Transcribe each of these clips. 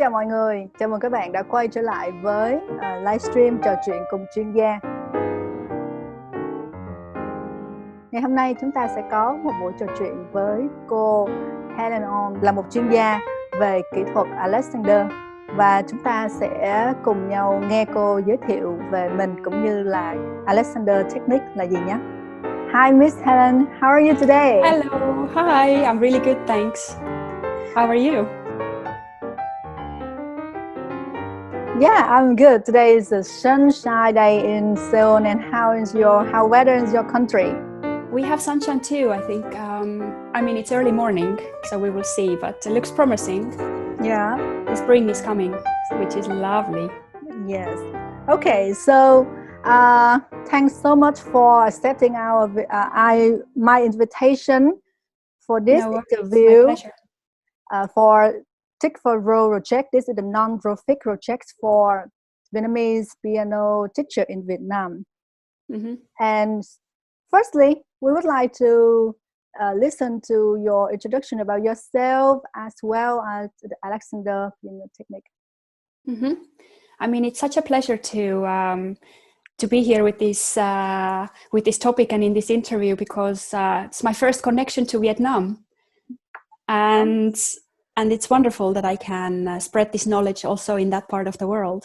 chào mọi người, chào mừng các bạn đã quay trở lại với livestream trò chuyện cùng chuyên gia. Ngày hôm nay chúng ta sẽ có một buổi trò chuyện với cô Helen On, là một chuyên gia về kỹ thuật Alexander, và chúng ta sẽ cùng nhau nghe cô giới thiệu về mình cũng như là Alexander Technique là gì nhé. Hi Miss Helen, how are you today? Hello, hi, I'm really good, thanks. How are you? Yeah, I'm good. Today is a sunshine day in Seoul, and how weather is your country? We have sunshine too, I think. I mean, it's early morning, so we will see, but it looks promising. Yeah. The spring is coming, which is lovely. Yes. Okay, so thanks so much for accepting my invitation for this interview. My pleasure. For Tick for Row project. This is the non-profit project for Vietnamese piano teacher in Vietnam. Mm-hmm. And firstly, we would like to listen to your introduction about yourself as well as the Alexander Piano Technique. Mm-hmm. I mean, it's such a pleasure to be here with this topic and in this interview, because it's my first connection to Vietnam, and it's wonderful that I can spread this knowledge also in that part of the world,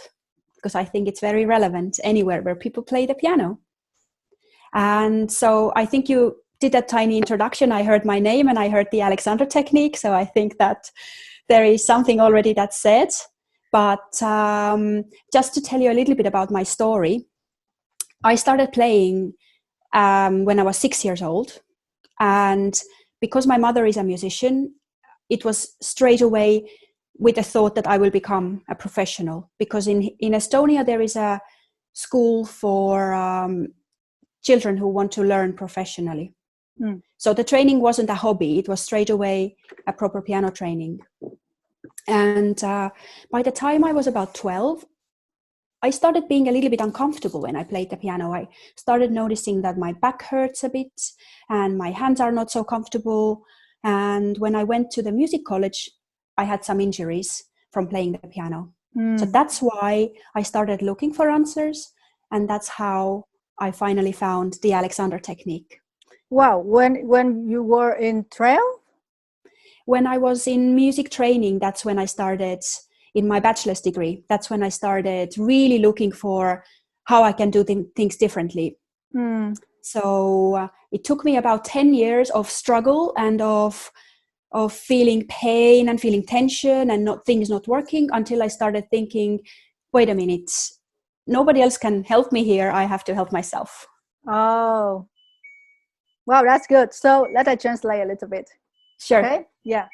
because I think it's very relevant anywhere where people play the piano. And so I think you did a tiny introduction. I heard my name and I heard the Alexander Technique. So I think that there is something already that's said. But just to tell you a little bit about my story, I started playing when I was 6 years old. And because my mother is a musician, it was straight away with the thought that I will become a professional. Because in Estonia, there is a school for children who want to learn professionally. So the training wasn't a hobby. It was straight away a proper piano training. And by the time I was about 12, I started being a little bit uncomfortable when I played the piano. I started noticing that my back hurts a bit and my hands are not so comfortable. And when I went to the music college, I had some injuries from playing the piano. So that's why I started looking for answers. And that's how I finally found the Alexander Technique. Wow, when you were in 12? When I was in music training, that's when I started in my bachelor's degree. That's when I started really looking for how I can do things differently. So it took me about 10 years of struggle and of feeling pain and feeling tension and things not working, until I started thinking, wait a minute, nobody else can help me here. I have to help myself. Oh, wow, that's good. So let us translate a little bit. Sure. Okay? Yeah.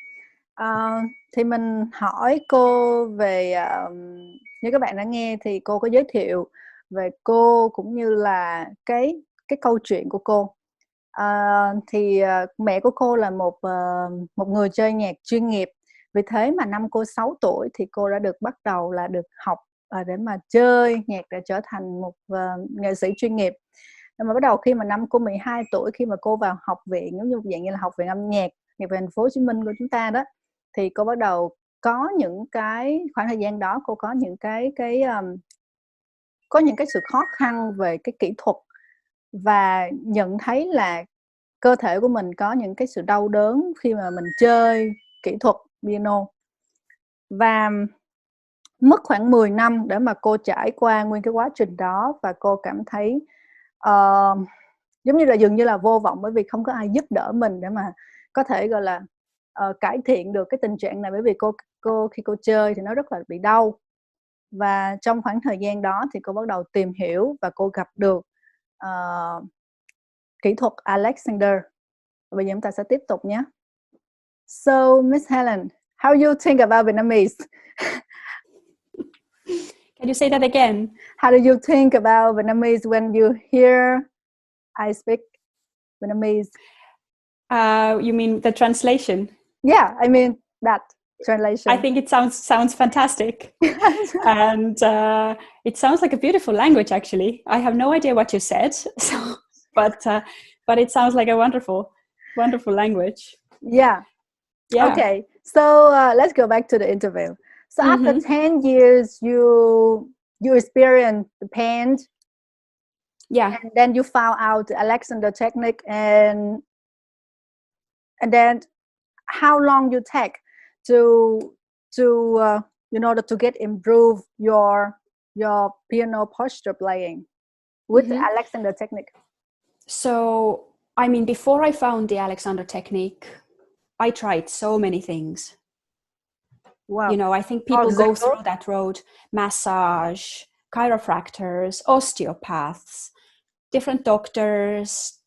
Thì mình hỏi cô về như các bạn đã nghe thì cô có giới thiệu về cô cũng như là cái câu chuyện của cô. Thì mẹ của cô là một người chơi nhạc chuyên nghiệp. Vì thế mà năm cô 6 tuổi thì cô đã được bắt đầu là được học để mà chơi nhạc, để trở thành một nghệ sĩ chuyên nghiệp. Nhưng mà bắt đầu khi mà năm cô 12 tuổi, khi mà cô vào học viện, giống như dạng như là học viện âm nhạc về thành phố Hồ Chí Minh của chúng ta đó, thì cô bắt đầu có những cái khoảng thời gian đó cô có những cái sự khó khăn về cái kỹ thuật, và nhận thấy là cơ thể của mình có những cái sự đau đớn khi mà mình chơi kỹ thuật piano. Và mất khoảng 10 năm để mà cô trải qua nguyên cái quá trình đó, và cô cảm thấy giống như là dường như là vô vọng, bởi vì không có ai giúp đỡ mình để mà có thể gọi là cải thiện được cái tình trạng này, bởi vì cô khi cô chơi thì nó rất là bị đau. Và trong khoảng thời gian đó thì cô bắt đầu tìm hiểu và cô gặp được kỹ thuật Alexander. Bây giờ chúng ta sẽ tiếp tục nhé. So Miss Helen, how you think about Vietnamese? Can you say that again? How do you think about Vietnamese when you hear I speak Vietnamese? You mean the translation? Yeah, I mean that translation. I think it sounds fantastic. And it sounds like a beautiful language, actually. I have no idea what you said, but it sounds like a wonderful language. Yeah. Okay, so let's go back to the interview. So after 10 years, you experience the pain. Yeah. And then you found out the Alexander technique, and then how long you take to in order to get improve your piano posture playing with the Alexander technique? So, I mean, before I found the Alexander technique, I tried so many things. Wow. You know, I think people go through that road: massage, chiropractors, osteopaths, different doctors.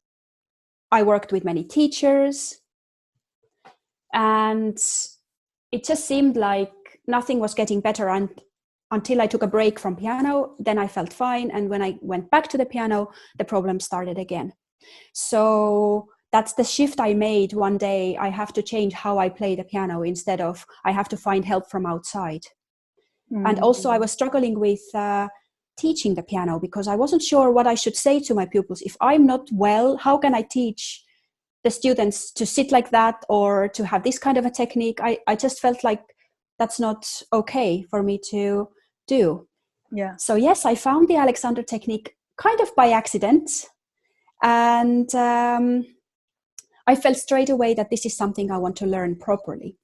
I worked with many teachers, and it just seemed like nothing was getting better until I took a break from piano. Then I felt fine, and when I went back to the piano, the problem started again. So that's the shift I made one day. I have to change how I play the piano, instead of I have to find help from outside. And also I was struggling with teaching the piano, because I wasn't sure what I should say to my pupils. If I'm not well, how can I teach the students to sit like that, or to have this kind of a technique? I just felt like that's not okay for me to do. Yeah. So yes, I found the Alexander technique kind of by accident. And I felt straight away that this is something I want to learn properly.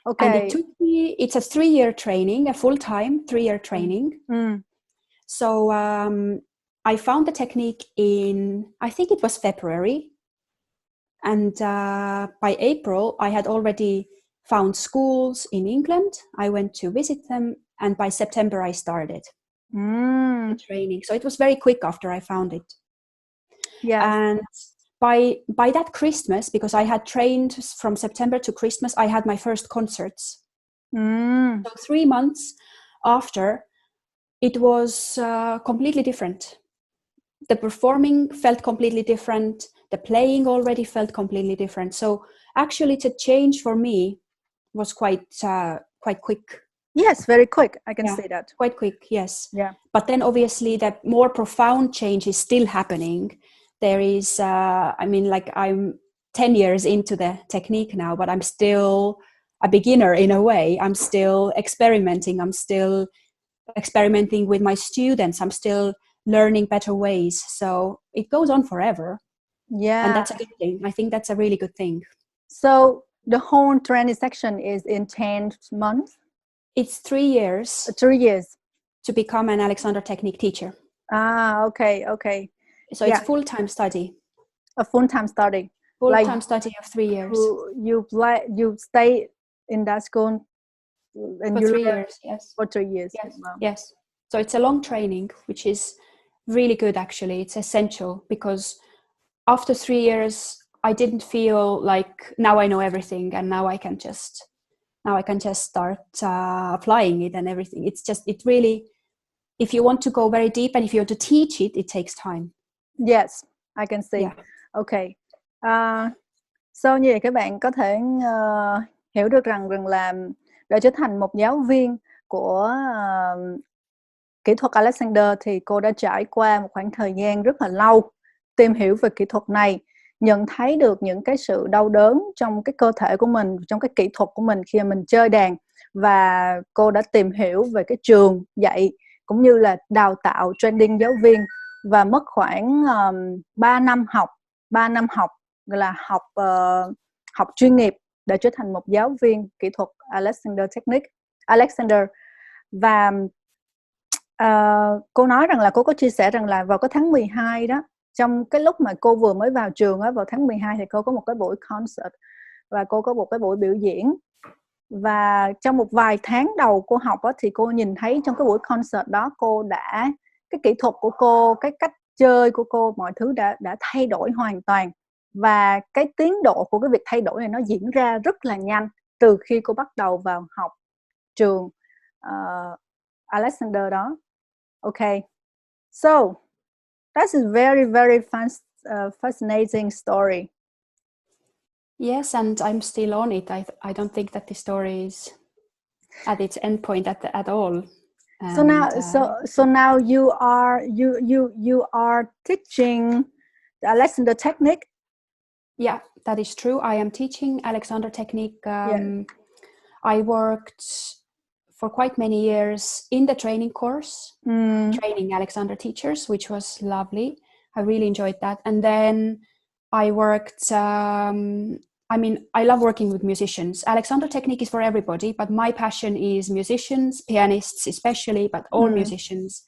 Okay. And it took me, it's a 3-year training, a full-time 3-year training. So I found the technique in, I think it was February. And by April, I had already found schools in England. I went to visit them. And by September, I started the training. So it was very quick after I found it. Yes. And by that Christmas, because I had trained from September to Christmas, I had my first concerts. So 3 months after, it was completely different. The performing felt completely different. The playing already felt completely different. So actually, the change for me was quite quick. Yes, very quick. I can say that. Quite quick, yes. Yeah. But then obviously the more profound change is still happening. There is, I mean, like, I'm 10 years into the technique now, but I'm still a beginner in a way. I'm still experimenting. I'm still experimenting with my students. I'm still learning better ways. So it goes on forever. Yeah. And that's a good thing. I think that's a really good thing. So the whole training section is in 10 months? It's 3 years. 3 years. To become an Alexander technique teacher. Okay. So it's full-time study. A full-time study. Full-time study of 3 years. You stay in that school and for 3 years, yes. For 3 years. Yes. Wow. Yes. So it's a long training, which is really good actually. It's essential, because after 3 years, I didn't feel like now I know everything and now I can just start applying it and everything. It really, if you want to go very deep and if you want to teach it, it takes time. Yes, I can see. Yeah. Okay. So như vậy các bạn có thể hiểu được rằng là để trở thành một giáo viên của kỹ thuật Alexander thì cô đã trải qua một khoảng thời gian rất là lâu tìm hiểu về kỹ thuật này, nhận thấy được những cái sự đau đớn trong cái cơ thể của mình, trong cái kỹ thuật của mình khi mà mình chơi đàn, và cô đã tìm hiểu về cái trường dạy cũng như là đào tạo training giáo viên, và mất khoảng 3 năm học gọi là học chuyên nghiệp để trở thành một giáo viên kỹ thuật Alexander. Và cô nói rằng là cô có chia sẻ rằng là vào cái tháng 12 đó, trong cái lúc mà cô vừa mới vào trường á, vào tháng 12 thì cô có một cái buổi concert và cô có một cái buổi biểu diễn. Và trong một vài tháng đầu cô học á, thì cô nhìn thấy trong cái buổi concert đó, cô đã, cái kỹ thuật của cô, cái cách chơi của cô, mọi thứ đã thay đổi hoàn toàn. Và cái tiến độ của cái việc thay đổi này nó diễn ra rất là nhanh từ khi cô bắt đầu vào học trường Alexander đó. Okay, so that's a very, very fascinating story. Yes, and I'm still on it. I don't think that the story is at its end point at all. And, so now you are teaching the Alexander technique. Yeah, that is true. I am teaching Alexander technique. I worked for quite many years in the training course, training Alexander teachers, which was lovely. I really enjoyed that. And then I worked, I love working with musicians. Alexander Technique is for everybody, but my passion is musicians, pianists especially, but all musicians.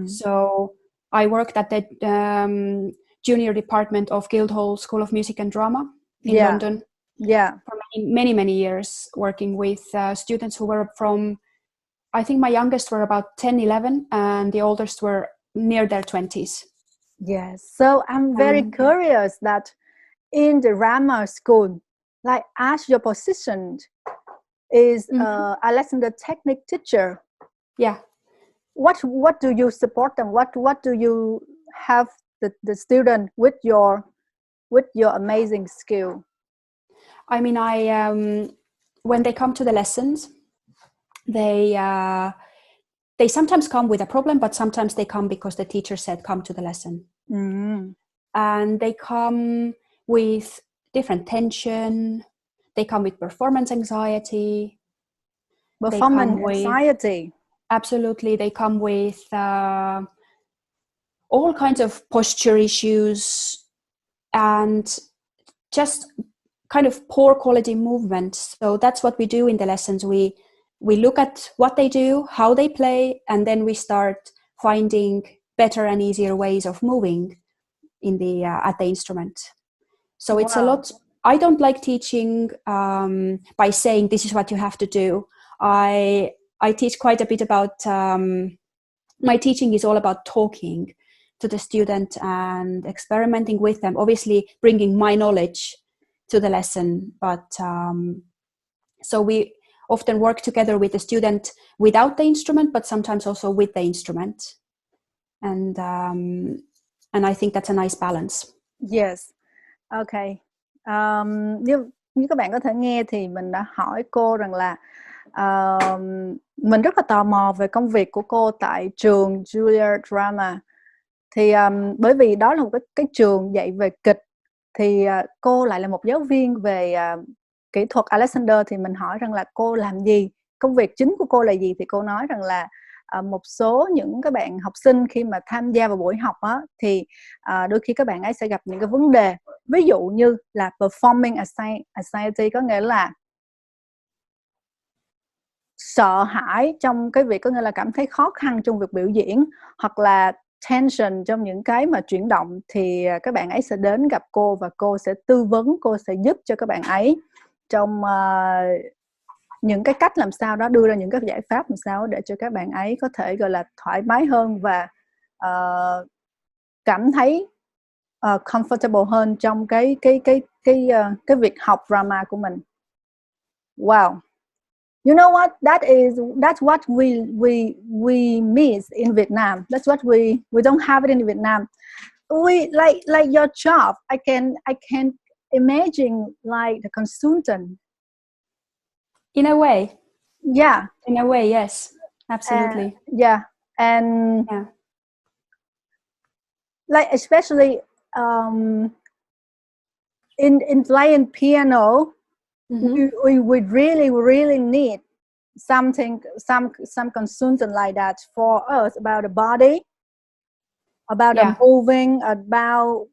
So I worked at the junior department of Guildhall School of Music and Drama in London. Yeah. For many years, working with students who were from, I think my youngest were about 10, 11, and the oldest were near their 20s. Yes. So I'm very curious that in the drama school, like as your position is Alexander Technique teacher. Yeah. What do you support them? What do you have the student with your amazing skill? I mean, when they come to the lessons, they sometimes come with a problem, but sometimes they come because the teacher said come to the lesson. And they come with different tension. They come with performance anxiety. Absolutely. They come with all kinds of posture issues and just kind of poor quality movement. So that's what we do in the lessons. We look at what they do, how they play, and then we start finding better and easier ways of moving in the at the instrument. So it's a lot. I don't like teaching by saying this is what you have to do. I teach quite a bit about, my teaching is all about talking to the student and experimenting with them, obviously bringing my knowledge to the lesson. But so we often work together with the student without the instrument, but sometimes also with the instrument. And I think that's a nice balance. Yes. Okay. Như các bạn có thể nghe thì mình đã hỏi cô rằng là mình rất là tò mò về công việc của cô tại trường Juilliard Drama. Thì bởi vì đó là một cái trường dạy về kịch, thì cô lại là một giáo viên về kỹ thuật Alexander, thì mình hỏi rằng là cô làm gì, công việc chính của cô là gì, thì cô nói rằng là một số những các bạn học sinh khi mà tham gia vào buổi học á, thì đôi khi các bạn ấy sẽ gặp những cái vấn đề, ví dụ như là performing anxiety, có nghĩa là sợ hãi trong cái việc, có nghĩa là cảm thấy khó khăn trong việc biểu diễn, hoặc là tension trong những cái mà chuyển động, thì các bạn ấy sẽ đến gặp cô và cô sẽ tư vấn, cô sẽ giúp cho các bạn ấy trong những cái cách làm sao đó, đưa ra những cái giải pháp làm sao để cho các bạn ấy có thể gọi là thoải mái hơn và cảm thấy comfortable hơn trong cái việc học drama của mình. Wow. You know what? That's what we miss in Vietnam. That's what we don't have it in Vietnam. We like your job. I can imagine like the consultant. In a way. Yeah. In a way, yes. Absolutely. Yeah. And like especially in playing piano, we would really need some consultant like that for us, about the body, about the moving, about,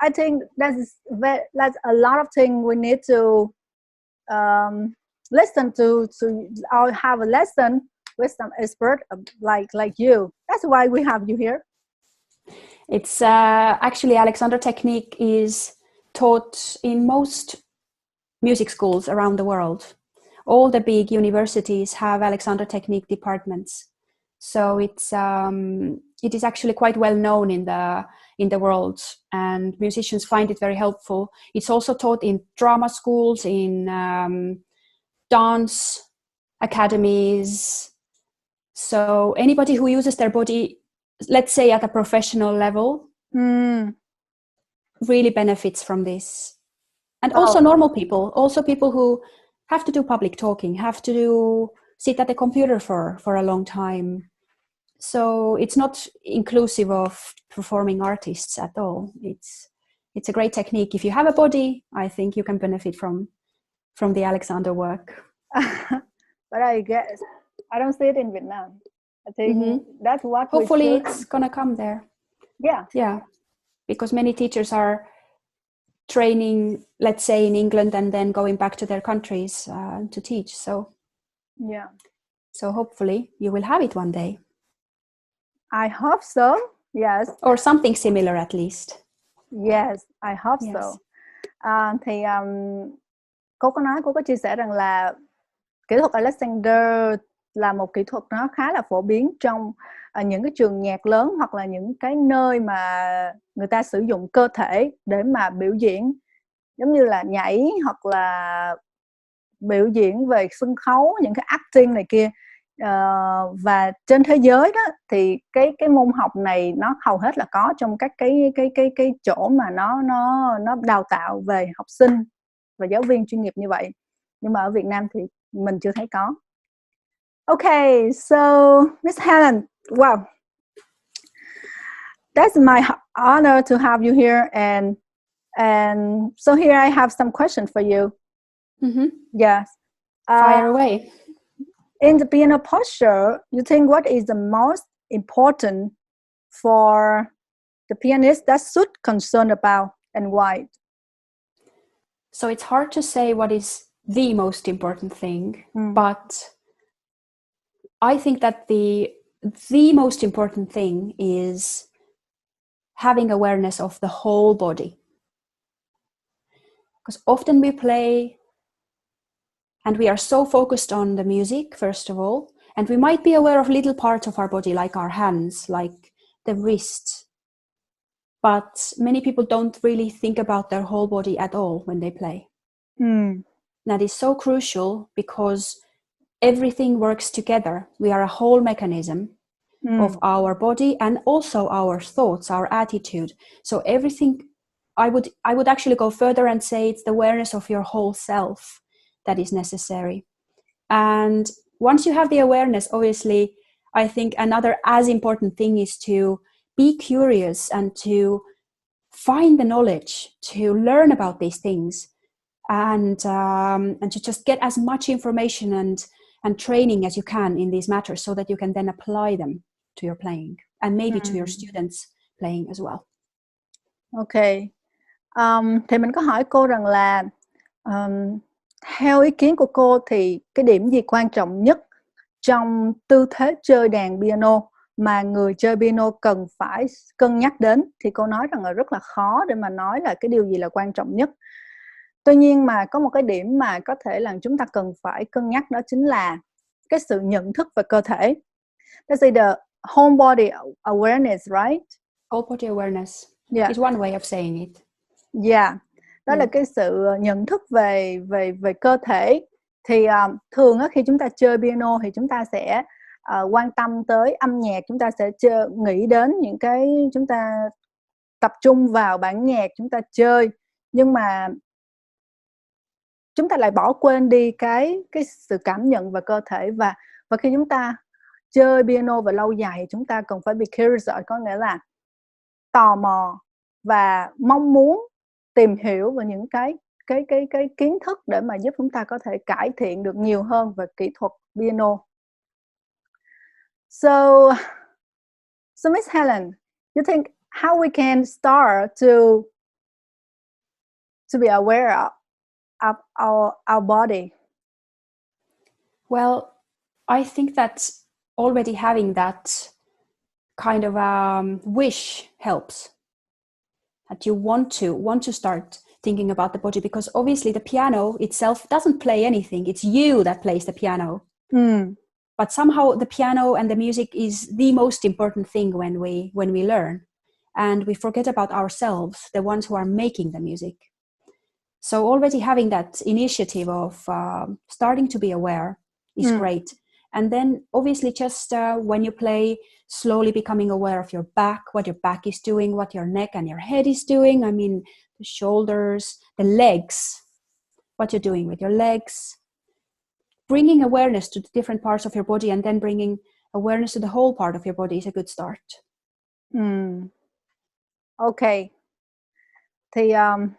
I think that's a lot of things we need to listen to or have a lesson with some expert like you. That's why we have you here. It's actually Alexander Technique is taught in most music schools around the world. All the big universities have Alexander Technique departments. So it is actually quite well known in the world, and musicians find it very helpful. It's also taught in drama schools, in dance academies. So anybody who uses their body, let's say at a professional level, really benefits from this. And also normal people, also people who have to do public talking, have to sit at the computer for a long time. So it's not inclusive of performing artists at all. It's a great technique. If you have a body, I think you can benefit from the Alexander work. But I guess I don't see it in Vietnam. I think that's what Hopefully we should. it's gonna come there. Yeah, because many teachers are training, let's say in England, and then going back to their countries to teach. So hopefully you will have it one day. I hope so. Yes. Or something similar at least. Yes, I hope so. Thì cô có chia sẻ rằng là kỹ thuật Alexander là một kỹ thuật nó khá là phổ biến trong những cái trường nhạc lớn, hoặc là những cái nơi mà người ta sử dụng cơ thể để mà biểu diễn, giống như là nhảy hoặc là biểu diễn về sân khấu, những cái acting này kia. Và trên thế giới đó thì cái môn học này nó hầu hết là có trong các cái chỗ mà nó đào tạo về học sinh và giáo viên chuyên nghiệp như vậy. Nhưng mà ở Việt Nam thì mình chưa thấy có. Okay, so Miss Helen, wow, that's my honor to have you here, and so here I have some questions for you. Yes. Fire away. In the piano posture, you think what is the most important for the pianist that should concern about, and why? So it's hard to say what is the most important thing, but I think that the most important thing is having awareness of the whole body. Because often we play and we are so focused on the music, first of all, and we might be aware of little parts of our body, like our hands, like the wrist. But many people don't really think about their whole body at all when they play. That is so crucial because everything works together. We are a whole mechanism of our body and also our thoughts, our attitude. So everything, I would actually go further and say it's the awareness of your whole self that is necessary. And once you have the awareness, obviously, I think another as important thing is to be curious and to find the knowledge, to learn about these things, and to just get as much information and training as you can in these matters, so that you can then apply them to your playing and maybe to your students playing as well. Okay. Thì mình có hỏi cô rằng là theo ý kiến của cô thì cái điểm gì quan trọng nhất trong tư thế chơi đàn piano mà người chơi piano cần phải cân nhắc đến? Thì cô nói rằng là rất là khó để mà nói là cái điều gì là quan trọng nhất. Tuy nhiên mà có một cái điểm mà có thể là chúng ta cần phải cân nhắc, đó chính là cái sự nhận thức về cơ thể. That's the whole body awareness, right? Whole body awareness is one way of saying it. Yeah. Đó là cái sự nhận thức về cơ thể. Thì thường khi chúng ta chơi piano thì chúng ta sẽ quan tâm tới âm nhạc, chúng ta sẽ nghĩ đến những cái, chúng ta tập trung vào bản nhạc chúng ta chơi, nhưng mà chúng ta lại bỏ quên đi cái sự cảm nhận về cơ thể. Và khi chúng ta chơi piano về lâu dài thì chúng ta cần phải be curious, có nghĩa là tò mò và mong muốn tìm hiểu về những cái kiến thức để mà giúp chúng ta có thể cải thiện được nhiều hơn về kỹ thuật piano. So Miss Helen, you think how we can start to be aware of our body? Well, I think that already having that kind of wish helps. That you want to start thinking about the body, because obviously the piano itself doesn't play anything. It's you that plays the piano. But somehow the piano and the music is the most important thing when we learn, and we forget about ourselves, the ones who are making the music. So already having that initiative of starting to be aware is great. And then obviously just when you play, slowly becoming aware of your back, what your back is doing, what your neck and your head is doing. I mean, the shoulders, the legs, what you're doing with your legs. Bringing awareness to the different parts of your body and then bringing awareness to the whole part of your body is a good start. Okay. thì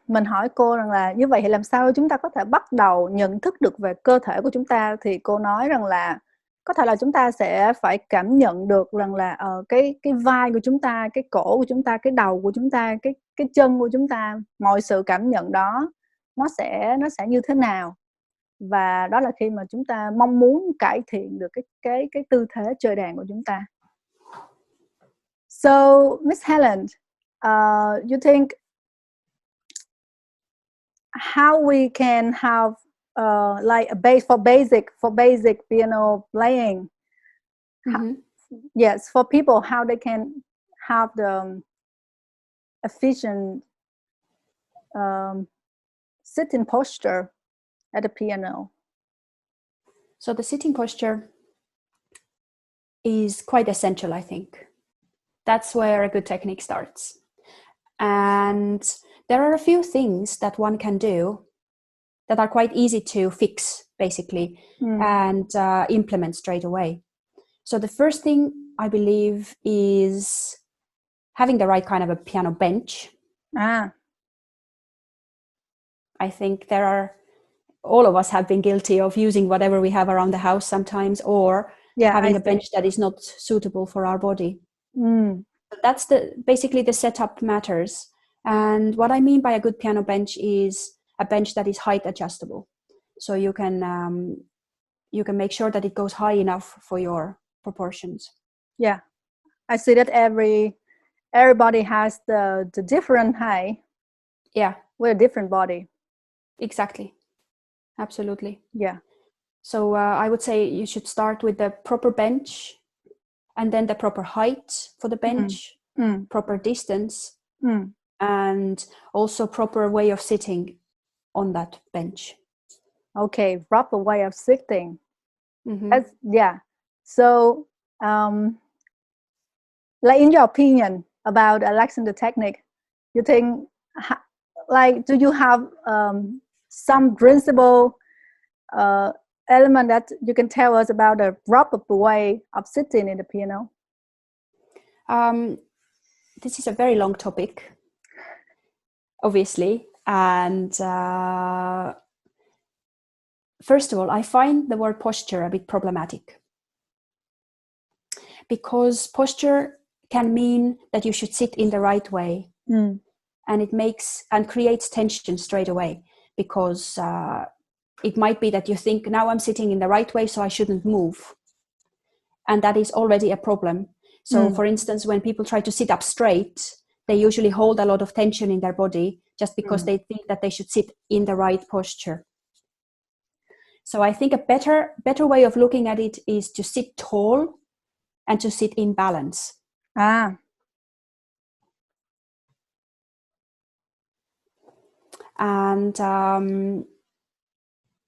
mình hỏi cô rằng là như vậy thì làm sao chúng ta có thể bắt đầu nhận thức được về cơ thể của chúng ta, thì cô nói rằng là có thể là chúng ta sẽ phải cảm nhận được rằng là cái vai của chúng ta, cái cổ của chúng ta, cái đầu của chúng ta, cái chân của chúng ta, mọi sự cảm nhận đó nó sẽ như thế nào, và đó là khi mà chúng ta mong muốn cải thiện được cái tư thế chơi đàn của chúng ta. So Miss Helen, you think how we can have like a base for basic piano playing? Yes, for people, how they can have the efficient sitting posture at the piano. So the sitting posture is quite essential, I think. That's where a good technique starts. And there are a few things that one can do that are quite easy to fix, basically, and implement straight away. So the first thing, I believe, is having the right kind of a piano bench. I think all of us have been guilty of using whatever we have around the house sometimes, or having a bench that is not suitable for our body. That's basically the setup matters. And what I mean by a good piano bench is a bench that is height adjustable. So you can make sure that it goes high enough for your proportions. Yeah, I see that everybody has the different height. Yeah, with a different body. Exactly. Absolutely. Yeah. So I would say you should start with the proper bench, and then the proper height for the bench, proper distance, and also proper way of sitting on that bench. Okay, proper way of sitting. Yeah. So, like, in your opinion about Alexander technique, you think, like, do you have some principle element that you can tell us about the proper way of sitting in the piano? This is a very long topic, obviously. And first of all, I find the word posture a bit problematic, because posture can mean that you should sit in the right way, and it makes and creates tension straight away, because it might be that you think, now I'm sitting in the right way, so I shouldn't move, and that is already a problem. So for instance, when people try to sit up straight, they usually hold a lot of tension in their body just because they think that they should sit in the right posture. So I think a better way of looking at it is to sit tall and to sit in balance. And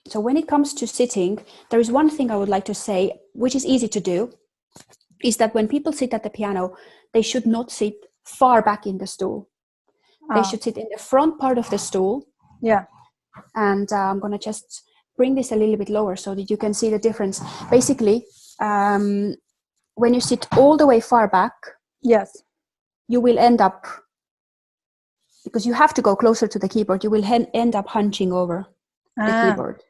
so when it comes to sitting, there is one thing I would like to say, which is easy to do, is that when people sit at the piano, they should not sit far back in the stool. They should sit in the front part of the stool. Yeah. And I'm going to just bring this a little bit lower so that you can see the difference. Basically, when you sit all the way far back, yes, you will end up, because you have to go closer to the keyboard, you will end up hunching over the keyboard.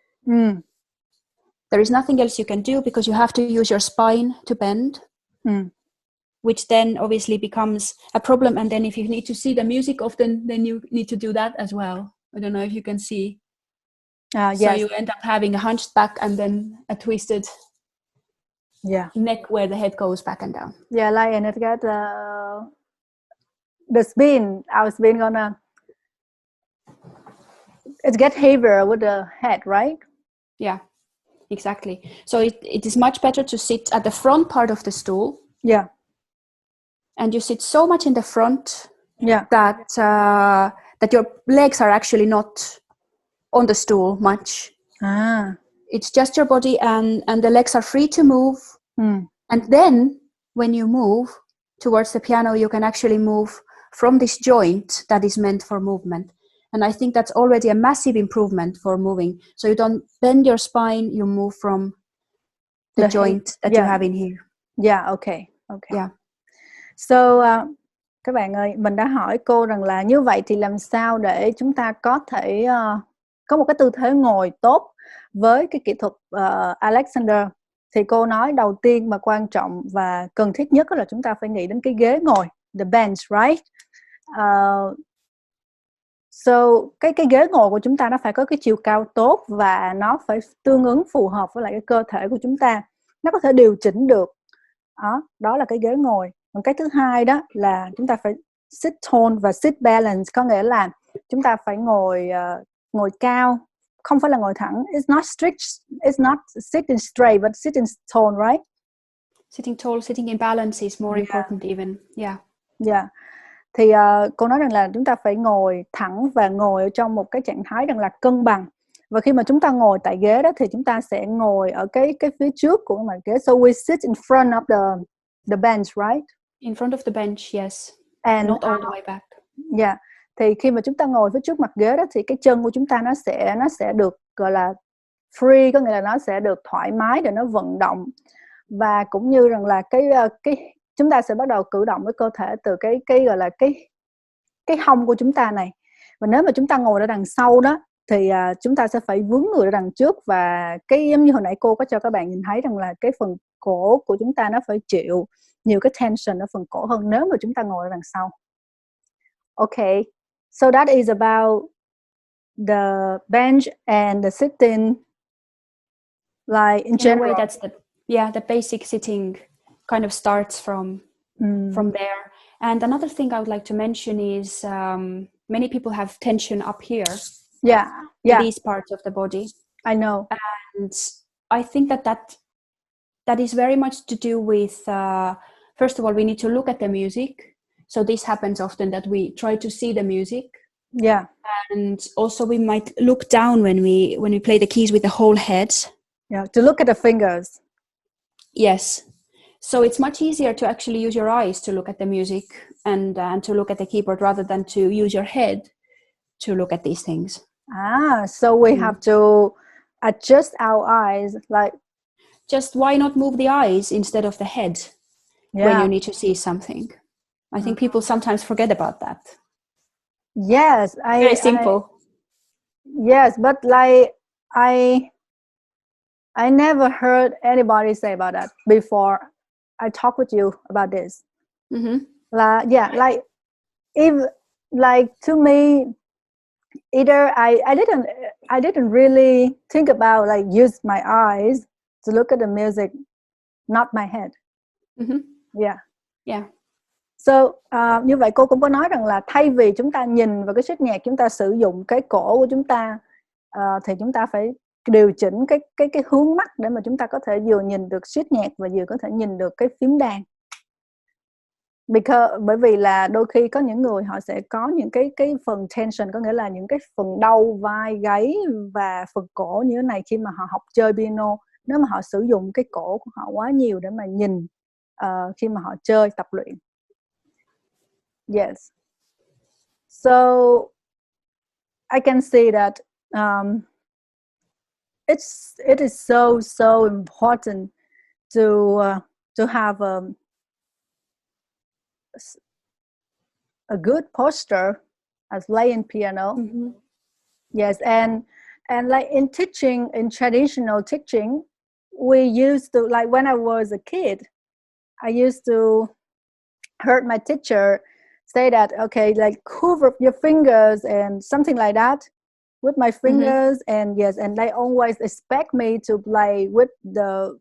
There is nothing else you can do, because you have to use your spine to bend, which then obviously becomes a problem. And then if you need to see the music often, then you need to do that as well. I don't know if you can see. Yes. So you end up having a hunched back and then a twisted neck where the head goes back and down. Yeah, like, and it got the spin, our spin it gets heavier with the head, right? Yeah, exactly. So it is much better to sit at the front part of the stool. Yeah. And you sit so much in the front that that your legs are actually not on the stool much. It's just your body, and the legs are free to move. And then when you move towards the piano, you can actually move from this joint that is meant for movement. And I think that's already a massive improvement for moving. So you don't bend your spine, you move from the joint that you have in here. Yeah, okay. Yeah. So Các bạn ơi, mình đã hỏi cô rằng là như vậy thì làm sao để chúng ta có thể có một cái tư thế ngồi tốt với cái kỹ thuật Alexander. Thì cô nói đầu tiên mà quan trọng và cần thiết nhất là chúng ta phải nghĩ đến cái ghế ngồi, the bench, right? So cái ghế ngồi của chúng ta nó phải có cái chiều cao tốt và nó phải tương ứng phù hợp với lại cái cơ thể của chúng ta. Nó có thể điều chỉnh được. Đó là cái ghế ngồi. Còn cái thứ hai đó là chúng ta phải sit tall và sit balance, có nghĩa là chúng ta phải ngồi cao, không phải là ngồi thẳng. It's not sitting straight but sitting tall, right? Sitting tall, sitting in balance is more important even. Yeah. Thì cô nói rằng là chúng ta phải ngồi thẳng và ngồi ở trong một cái trạng thái rằng là cân bằng. Và khi mà chúng ta ngồi tại ghế đó thì chúng ta sẽ ngồi ở cái phía trước của mặt ghế. So we sit in front of the bench, right? In front of the bench, yes. And not all the way back. Yeah. Thì khi mà chúng ta ngồi phía trước mặt ghế đó thì cái chân của chúng ta nó sẽ được gọi là free, có nghĩa là nó sẽ được thoải mái để nó vận động. Và cũng như rằng là cái chúng ta sẽ bắt đầu cử động với cơ thể từ cái gọi là cái hông của chúng ta này. Và nếu mà chúng ta ngồi ở đằng sau đó thì chúng ta sẽ phải vướng người ở đằng trước, và cái giống như hồi nãy cô có cho các bạn nhìn thấy rằng là cái phần cổ của chúng ta nó phải chịu nhiều cái tension ở phần cổ hơn nếu mà chúng ta ngồi ở đằng sau. Okay, so that is about the bench and the sitting, like in general. In a way, that's the basic sitting kind of starts from there. And another thing I would like to mention is many people have tension up here. Yeah. In these parts of the body. I know. And I think that is very much to do with, first of all, we need to look at the music. So this happens often that we try to see the music. Yeah. And also we might look down when we play the keys with the whole head. Yeah, to look at the fingers. Yes. So it's much easier to actually use your eyes to look at the music and to look at the keyboard rather than to use your head to look at these things. So we have to adjust our eyes, like just why not move the eyes instead of the head when you need to see something? I think people sometimes forget about that. Yes, very simple. Yes, but like I never heard anybody say about that before I talk with you about this. Like if like to me, either I didn't really think about like use my eyes to look at the music, not my head. Yeah. So như vậy cô cũng có nói rằng là thay vì chúng ta nhìn vào cái sheet nhạc, chúng ta sử dụng cái cổ của chúng ta, thì chúng ta phải điều chỉnh cái hướng mắt để mà chúng ta có thể vừa nhìn được sheet nhạc và vừa có thể nhìn được cái phím đàn. Bởi vì là đôi khi có những người họ sẽ có những cái phần tension, có nghĩa là những cái phần đau vai, gáy và phần cổ như thế này khi mà họ học chơi piano. Nếu mà họ sử dụng cái cổ của họ quá nhiều để mà nhìn khi mà họ chơi tập luyện. Yes. So I can see that it is so important to have a good posture as playing piano. Yes, and like in teaching, in traditional teaching, we used to, like when I was a kid, I used to heard my teacher say that, okay, like cover your fingers and something like that with my fingers. And yes, and they always expect me to play with the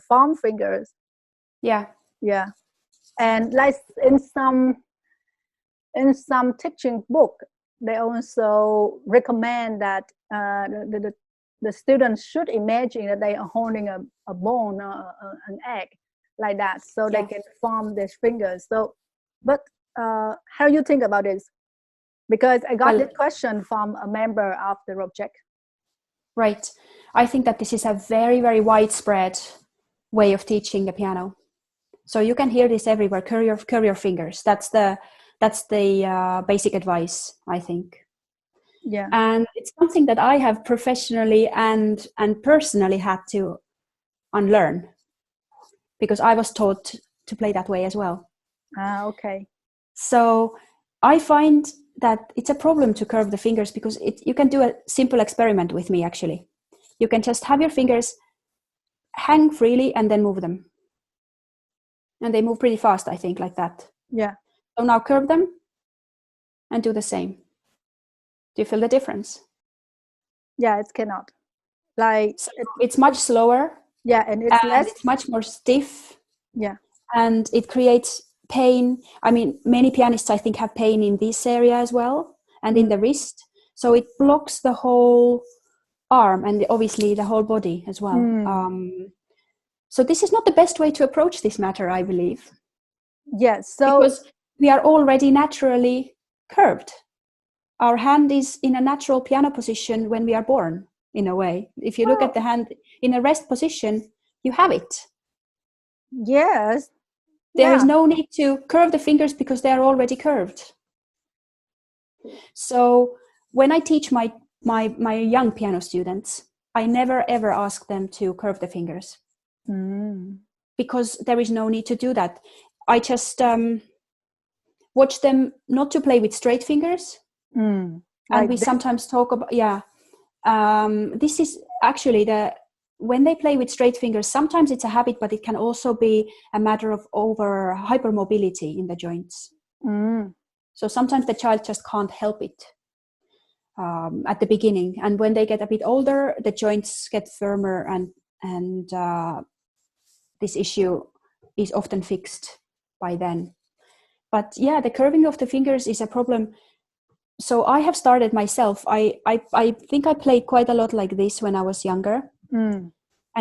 palm fingers. Yeah. And like in some teaching book, they also recommend that the students should imagine that they are holding a bone, an egg, like that, so they can form their fingers. So, but how do you think about this? Because I got this question from a member of the project. Right. I think that this is a very, very widespread way of teaching the piano. So you can hear this everywhere. Curl your fingers. That's the basic advice, I think. Yeah. And it's something that I have professionally and personally had to unlearn, because I was taught to play that way as well. Okay. So I find that it's a problem to curve the fingers because you can do a simple experiment with me, actually. You can just have your fingers hang freely and then move them. And they move pretty fast, I think, like that. Yeah. So now curve them and do the same. Do you feel the difference? Yeah, it cannot. Like so it's much slower. Yeah, and it's less. It's much more stiff. Yeah. And it creates pain. I mean, many pianists, I think, have pain in this area as well, and in the wrist. So it blocks the whole arm and obviously the whole body as well. So this is not the best way to approach this matter, I believe. Yes. So because we are already naturally curved. Our hand is in a natural piano position when we are born, in a way. If you look at the hand in a rest position, you have it. Yes. There is no need to curve the fingers because they are already curved. So when I teach my young piano students, I never ever ask them to curve the fingers. Because there is no need to do that. I just watch them not to play with straight fingers. And we sometimes talk about, this is actually when they play with straight fingers, sometimes it's a habit, but it can also be a matter of hypermobility in the joints. So sometimes the child just can't help it at the beginning. And when they get a bit older, the joints get firmer and this issue is often fixed by then. But yeah, the curving of the fingers is a problem. So I have started myself. I think I played quite a lot like this when I was younger. And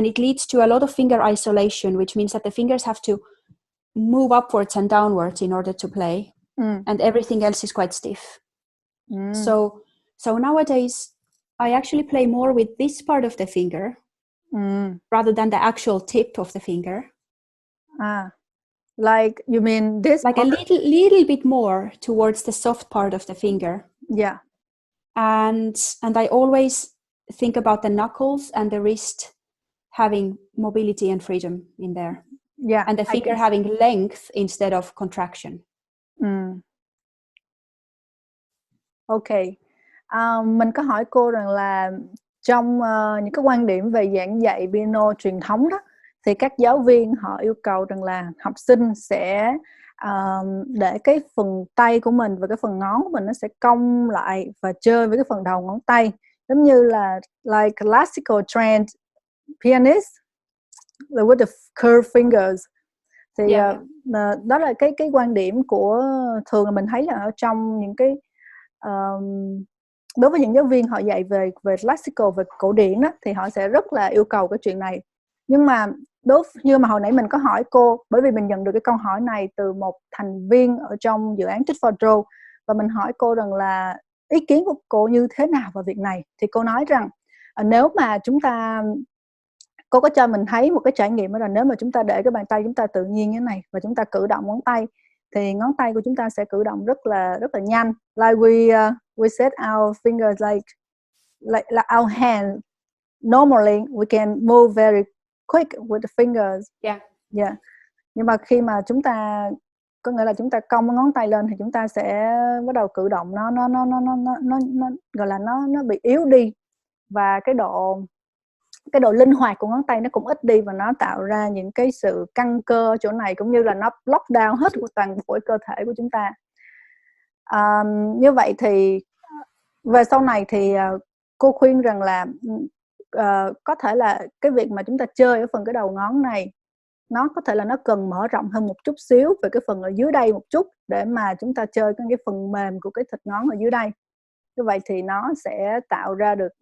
it leads to a lot of finger isolation, which means that the fingers have to move upwards and downwards in order to play. And everything else is quite stiff. So nowadays, I actually play more with this part of the finger rather than the actual tip of the finger. Like you mean this? Like a little bit more towards the soft part of the finger. Yeah. And I always think about the knuckles and the wrist having mobility and freedom in there. Yeah. And the finger having length instead of contraction. Okay. Mình có hỏi cô rằng là trong những cái quan điểm về giảng dạy piano truyền thống đó, thì các giáo viên họ yêu cầu rằng là học sinh sẽ để cái phần tay của mình và cái phần ngón của mình nó sẽ cong lại và chơi với cái phần đầu ngón tay, giống như là like classical trained pianist with the curved fingers. Thì đó là cái quan điểm của thường là mình thấy là ở trong những cái đối với những giáo viên họ dạy về classical, về cổ điển đó, thì họ sẽ rất là yêu cầu cái chuyện này. Nhưng mà như mà hồi nãy mình có hỏi cô, bởi vì mình nhận được cái câu hỏi này từ một thành viên ở trong dự án Teach for Draw, và mình hỏi cô rằng là ý kiến của cô như thế nào về việc này, thì cô nói rằng nếu mà cô có cho mình thấy một cái trải nghiệm đó là nếu mà chúng ta để cái bàn tay chúng ta tự nhiên như thế này và chúng ta cử động ngón tay, thì ngón tay của chúng ta sẽ cử động rất là nhanh. Like we set our fingers like our hand. Normally we can move very quick with the fingers. Yeah. Nhưng mà khi mà chúng ta có nghĩa là chúng ta cong ngón tay lên thì chúng ta sẽ bắt đầu cử động nó gọi là nó bị yếu đi, và cái độ linh hoạt của ngón tay nó cũng ít đi, và nó tạo ra những cái sự căng cơ ở chỗ này, cũng như là nó lock down hết của toàn bộ cơ thể của chúng ta. Như vậy thì về sau này thì cô khuyên rằng là có thể là cái việc mà chúng ta chơi ở phần cái đầu ngón này, nó có thể là nó cần mở rộng hơn một chút xíu về cái phần ở dưới đây một chút, để mà chúng ta chơi cái phần mềm của cái thịt ngón ở dưới đây. Như vậy thì nó sẽ tạo ra được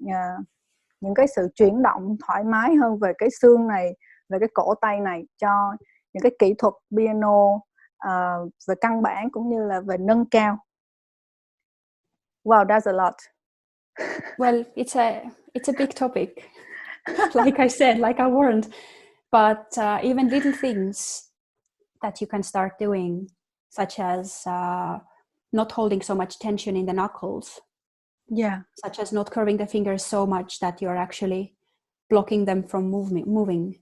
những cái sự chuyển động thoải mái hơn về cái xương này, về cái cổ tay này, cho những cái kỹ thuật piano về căn bản cũng như là về nâng cao. Wow, that's a lot. Well, it's a big topic. Like I said, like I warned, but even little things that you can start doing, such as not holding so much tension in the knuckles. Yeah. Such as not curving the fingers so much that you're actually blocking them from moving.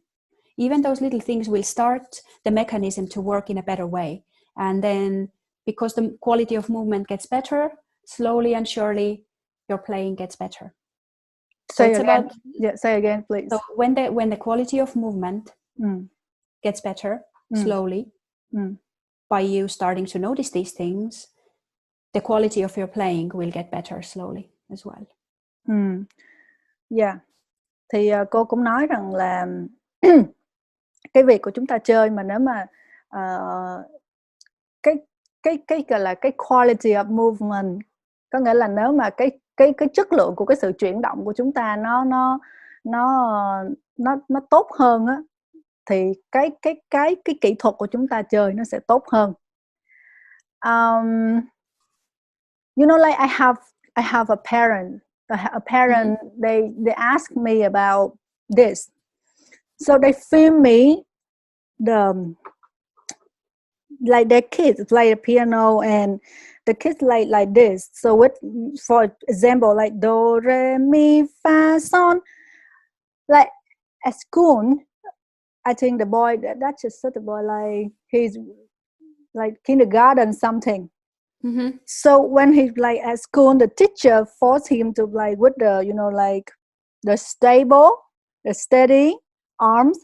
Even those little things will start the mechanism to work in a better way. And then because the quality of movement gets better, slowly and surely your playing gets better. Say again. Say again, please. So when the quality of movement gets better slowly, by you starting to notice these things, the quality of your playing will get better slowly as well. Yeah. Thì cô cũng nói rằng là cái việc của chúng ta chơi mà nếu mà cái gọi là cái quality of movement, có nghĩa là nếu mà cái chất lượng của cái sự chuyển động của chúng ta nó tốt hơn á, thì cái kỹ thuật của chúng ta chơi nó sẽ tốt hơn. You know, like I have a parent. They ask me about this, so they film me like their kids play the piano and the kids like this. So for example, like do re mi fa son, like at school, I think the boy, that's just such a boy, like he's like kindergarten something. So when he's like at school, the teacher forced him to like with the, you know, like the stable, the steady arms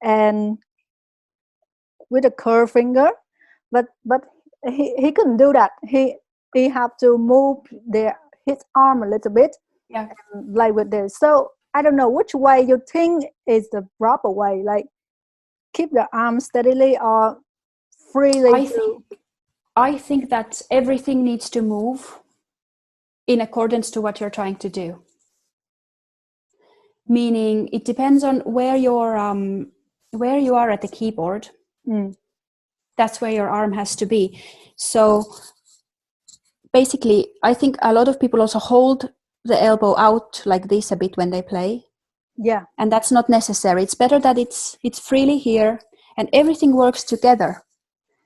and with a curved finger, but he couldn't do that. He have to move his arm a little bit, like with this. So I don't know which way you think is the proper way, like keep the arm steadily or freely. I think that everything needs to move in accordance to what you're trying to do. Meaning it depends on where you are at the keyboard. That's where your arm has to be. So basically, I think a lot of people also hold the elbow out like this a bit when they play. Yeah. And that's not necessary. It's better that it's freely here and everything works together.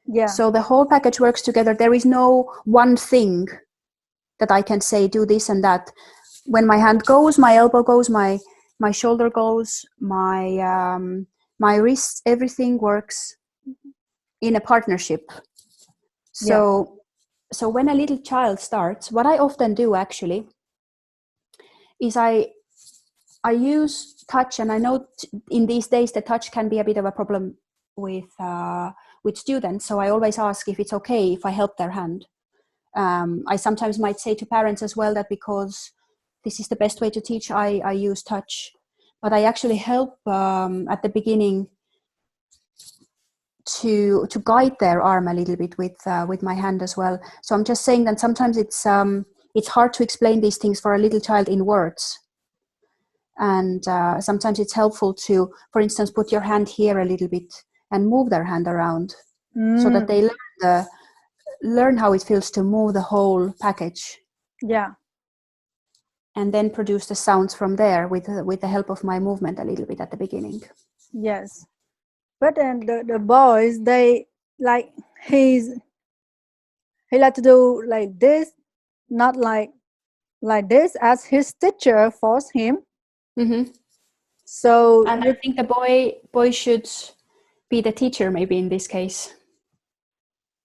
Yeah. So the whole package works together. There is no one thing that I can say, do this and that. When my hand goes, my elbow goes, my shoulder goes, my wrist, everything works in a partnership. So when a little child starts, what I often do actually is I use touch, and I know in these days the touch can be a bit of a problem with students. So I always ask if it's okay if I help their hand. I sometimes might say to parents as well that because this is the best way to teach, I use touch. But I actually help at the beginning to guide their arm a little bit with my hand as well. So I'm just saying that sometimes it's hard to explain these things for a little child in words. And sometimes it's helpful to, for instance, put your hand here a little bit and move their hand around so that they learn how it feels to move the whole package. Yeah. And then produce the sounds from there with the help of my movement a little bit at the beginning. Yes. But then the boys, they like he like to do like this, not like this as his teacher forced him. So and I think the boy should be the teacher maybe in this case.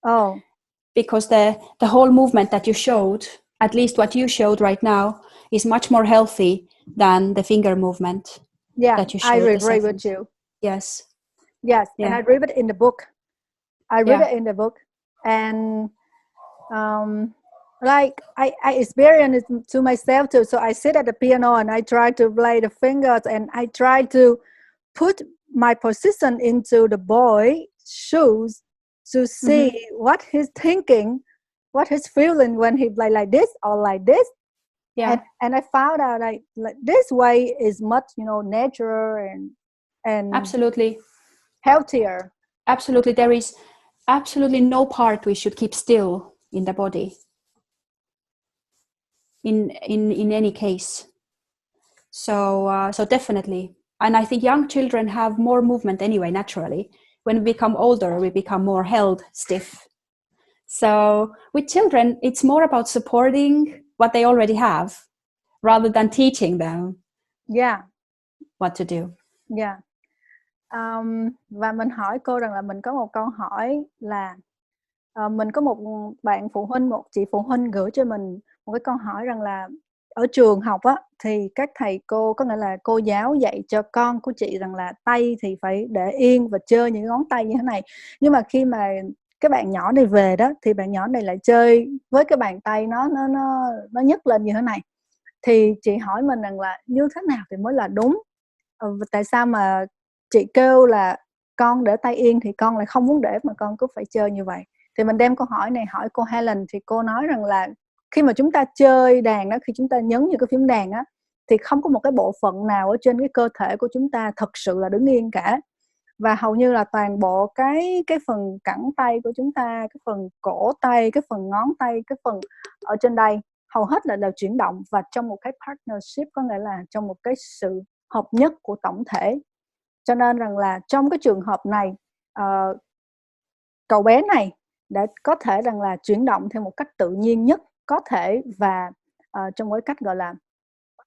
Oh. Because the whole movement that you showed, at least what you showed right now, is much more healthy than the finger movement. Yeah, that you showed. I agree with you. Yes. Yes, and I read it in the book. It in the book, and like I experienced it to myself too. So I sit at the piano and I try to play the fingers, and I try to put my position into the boy's shoes to see what he's thinking, what he's feeling when he play like this or like this. Yeah. And I found out like this way is much, natural and absolutely healthier. Absolutely. There is absolutely no part we should keep still in the body in any case. So definitely. And I think young children have more movement anyway, naturally. When we become older, we become more held stiff. So with children, it's more about supporting what they already have rather than teaching them what to do. Và mình hỏi cô rằng là mình có một câu hỏi là Mình có một bạn phụ huynh, một chị phụ huynh gửi cho mình một cái câu hỏi rằng là ở trường học á, thì các thầy cô, có nghĩa là cô giáo dạy cho con của chị rằng là tay thì phải để yên và chơi những ngón tay như thế này. Nhưng mà khi mà cái bạn nhỏ này về đó, thì bạn nhỏ này lại chơi với cái bàn tay nó nhấc lên như thế này. Thì chị hỏi mình rằng là như thế nào thì mới là đúng? Tại sao mà chị kêu là con để tay yên thì con lại không muốn để, mà con cứ phải chơi như vậy? Thì mình đem câu hỏi này hỏi cô Helen, thì cô nói rằng là khi mà chúng ta chơi đàn đó, khi chúng ta nhấn như cái phím đàn á, thì không có một cái bộ phận nào ở trên cái cơ thể của chúng ta thật sự là đứng yên cả. Và hầu như là toàn bộ cái phần cẳng tay của chúng ta, cái phần cổ tay, cái phần ngón tay, cái phần ở trên đây, hầu hết là đều chuyển động và trong một cái partnership, có nghĩa là trong một cái sự hợp nhất của tổng thể. Cho nên rằng là trong cái trường hợp này, cậu bé này đã có thể rằng là chuyển động theo một cách tự nhiên nhất có thể, và trong một cái cách gọi là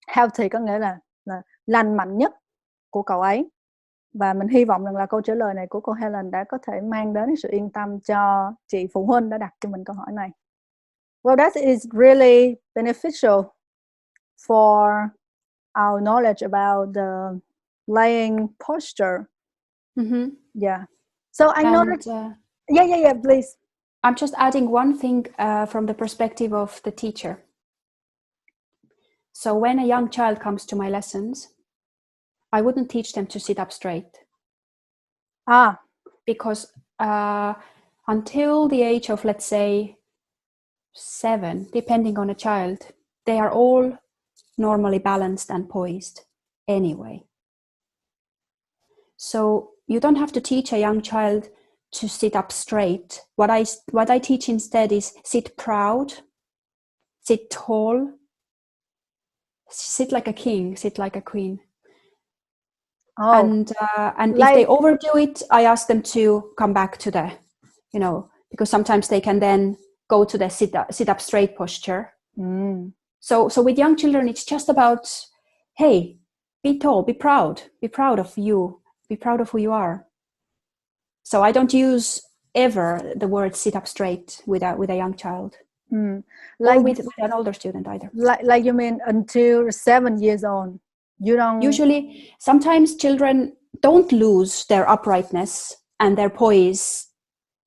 healthy, có nghĩa là lành mạnh nhất của cậu ấy. Và mình hy vọng rằng là câu trả lời này của cô Helen đã có thể mang đến sự yên tâm cho chị phụ huynh đã đặt cho mình câu hỏi này. Well, that is really beneficial for our knowledge about the laying posture. Mm-hmm. Yeah. So I know that. Yeah, please. I'm just adding one thing from the perspective of the teacher. So when a young child comes to my lessons, I wouldn't teach them to sit up straight. Because until the age of, let's say, 7, depending on a child, they are all normally balanced and poised anyway. So you don't have to teach a young child to sit up straight. What I teach instead is sit proud, sit tall, sit like a king, sit like a queen. And if they overdo it, I ask them to come back to the, because sometimes they can then go to the sit up straight posture. So with young children, it's just about, hey, be tall, be proud of you, be proud of who you are. So I don't use ever the word sit up straight with a young child, or with an older student either. Like you mean until 7 years old? You don't. Usually, sometimes children don't lose their uprightness and their poise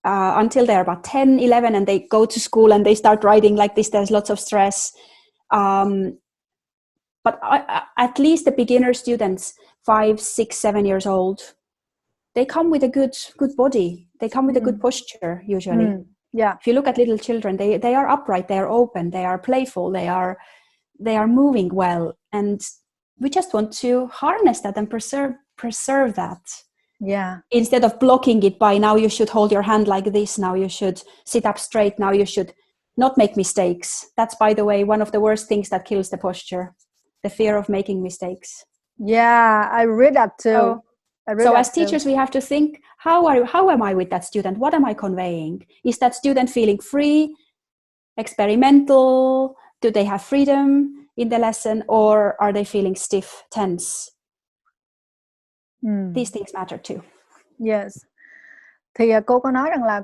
until they're about 10, 11, and they go to school and they start riding like this. There's lots of stress. But at least the beginner students, 5, 6, 7 years old, they come with a good body. They come with a good posture usually. Yeah. If you look at little children, they are upright, they are open, they are playful, they are moving well, and we just want to harness that and preserve that. Yeah. Instead of blocking it by, now you should hold your hand like this, now you should sit up straight, now you should not make mistakes. That's, by the way, one of the worst things that kills the posture, the fear of making mistakes. Yeah, I read that too. So as teachers, we have to think, how am I with that student? What am I conveying? Is that student feeling free, experimental? Do they have freedom in the lesson, or are they feeling stiff, tense? These things matter too. Yes. Thì cô có nói rằng là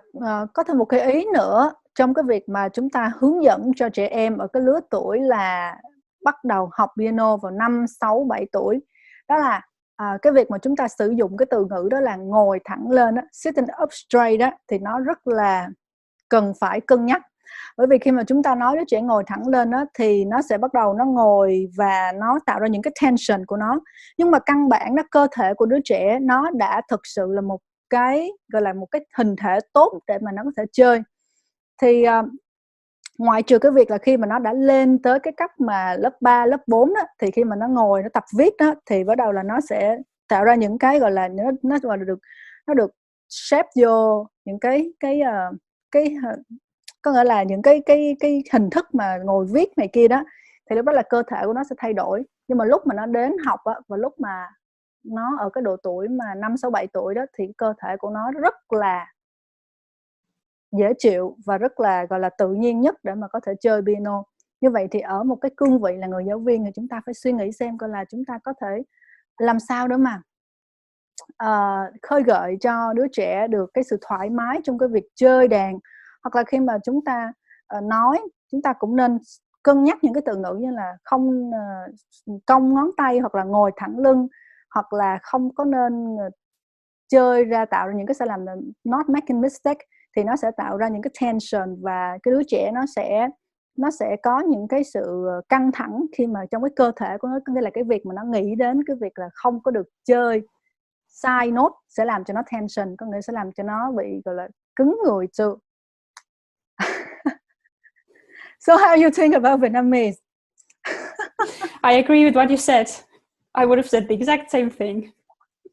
có thêm một cái ý nữa trong cái việc mà chúng ta hướng dẫn cho trẻ em ở cái lứa tuổi là bắt đầu học piano vào 5, 6, 7 tuổi. Đó là cái việc mà chúng ta sử dụng cái từ ngữ đó là ngồi thẳng lên đó, sitting up straight đó, thì nó rất là cần phải cân nhắc. Bởi vì khi mà chúng ta nói đứa trẻ ngồi thẳng lên đó, thì nó sẽ bắt đầu nó ngồi và nó tạo ra những cái tension của nó. Nhưng mà căn bản đó, cơ thể của đứa trẻ nó đã thực sự là một cái gọi là một cái hình thể tốt để mà nó có thể chơi. Thì ngoại trừ cái việc là khi mà nó đã lên tới cái cấp mà lớp 3, lớp 4 đó, thì khi mà nó ngồi nó tập viết đó, thì bắt đầu là nó sẽ tạo ra những cái gọi là nó gọi là được shape vô những cái có nghĩa là những cái hình thức mà ngồi viết này kia đó, thì lúc đó là cơ thể của nó sẽ thay đổi. Nhưng mà lúc mà nó đến học á, và lúc mà nó ở cái độ tuổi mà 5, 6, 7 tuổi đó, thì cơ thể của nó rất là dễ chịu và rất là gọi là tự nhiên nhất để mà có thể chơi piano. Như vậy thì ở một cái cương vị là người giáo viên thì chúng ta phải suy nghĩ xem coi là chúng ta có thể làm sao để mà khơi gợi cho đứa trẻ được cái sự thoải mái trong cái việc chơi đàn, Hoặc là khi mà chúng ta nói, chúng ta cũng nên cân nhắc những cái từ ngữ như là không cong ngón tay, hoặc là ngồi thẳng lưng, hoặc là không có nên chơi ra, tạo ra những cái sai lầm là not making mistake, thì nó sẽ tạo ra những cái tension, và cái đứa trẻ nó sẽ có những cái sự căng thẳng khi mà trong cái cơ thể của nó, nghĩa là cái việc mà nó nghĩ đến cái việc là không có được chơi sai nốt sẽ làm cho nó tension, có nghĩa sẽ làm cho nó bị gọi là cứng người too. So how you think about Vietnamese? I agree with what you said. I would have said the exact same thing.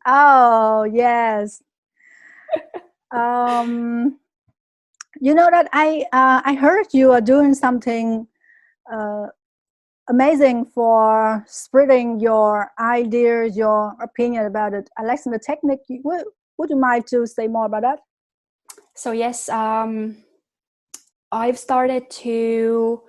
Oh, yes. You know that I heard you are doing something amazing for spreading your ideas, your opinion about it. Alexander Technique. Would you mind to say more about that? So yes, I've started to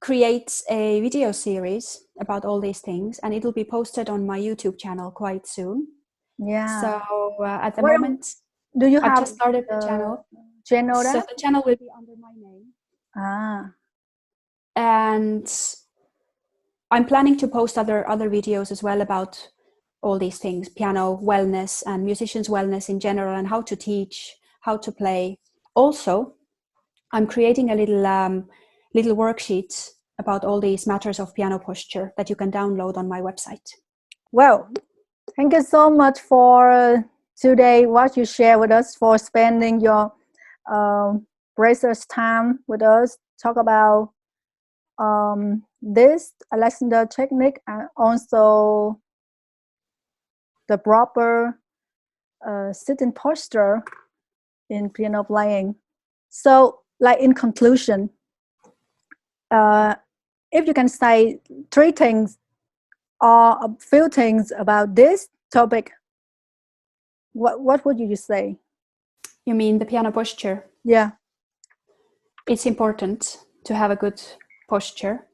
create a video series about all these things, and it will be posted on my YouTube channel quite soon. Yeah. So at the moment, do you have I've just started the channel. So the channel will be under my name. And I'm planning to post other videos as well about all these things: piano, wellness, and musicians' wellness in general, and how to teach, how to play. Also, I'm creating a little worksheet about all these matters of piano posture that you can download on my website. Well, thank you so much for today, what you share with us, for spending your precious time with us, talk about this Alexander technique, and also the proper sitting posture in piano playing. So, like in conclusion, if you can say 3 things or a few things about this topic, what would you say? You mean the piano posture? Yeah. It's important to have a good posture.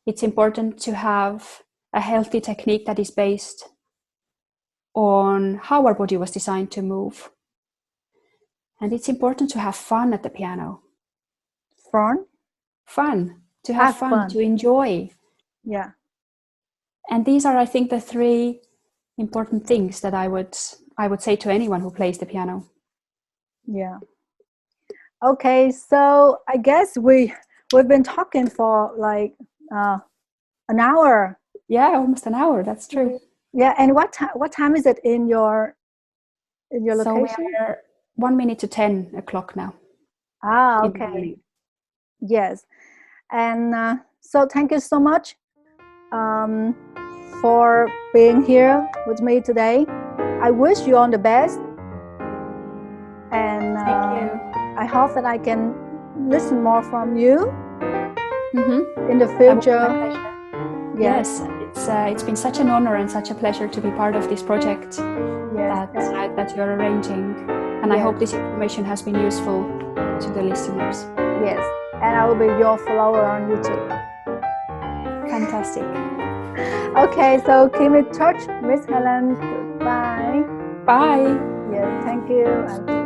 It's important to have a healthy technique that is based on how our body was designed to move. And it's important to have fun at the piano. Fun? Fun. To have fun, to enjoy. Yeah. And these are, I think, the 3 important things that I would say to anyone who plays the piano. Yeah. Okay, so I guess we've been talking for like an hour. Yeah, almost an hour. That's true. Yeah, and what time is it in your location? So we're 1 minute to 10 o'clock now. Okay. Yes, and so thank you so much for being here with me today. I wish you all the best, and thank you. I hope that I can listen more from you in the future. Yes, it's been such an honor and such a pleasure to be part of this project that you're arranging, and I hope this information has been useful to the listeners. Yes, and I will be your follower on YouTube. Fantastic. Okay, so keep in touch, Miss Helen. Bye. Bye. Yes, thank you.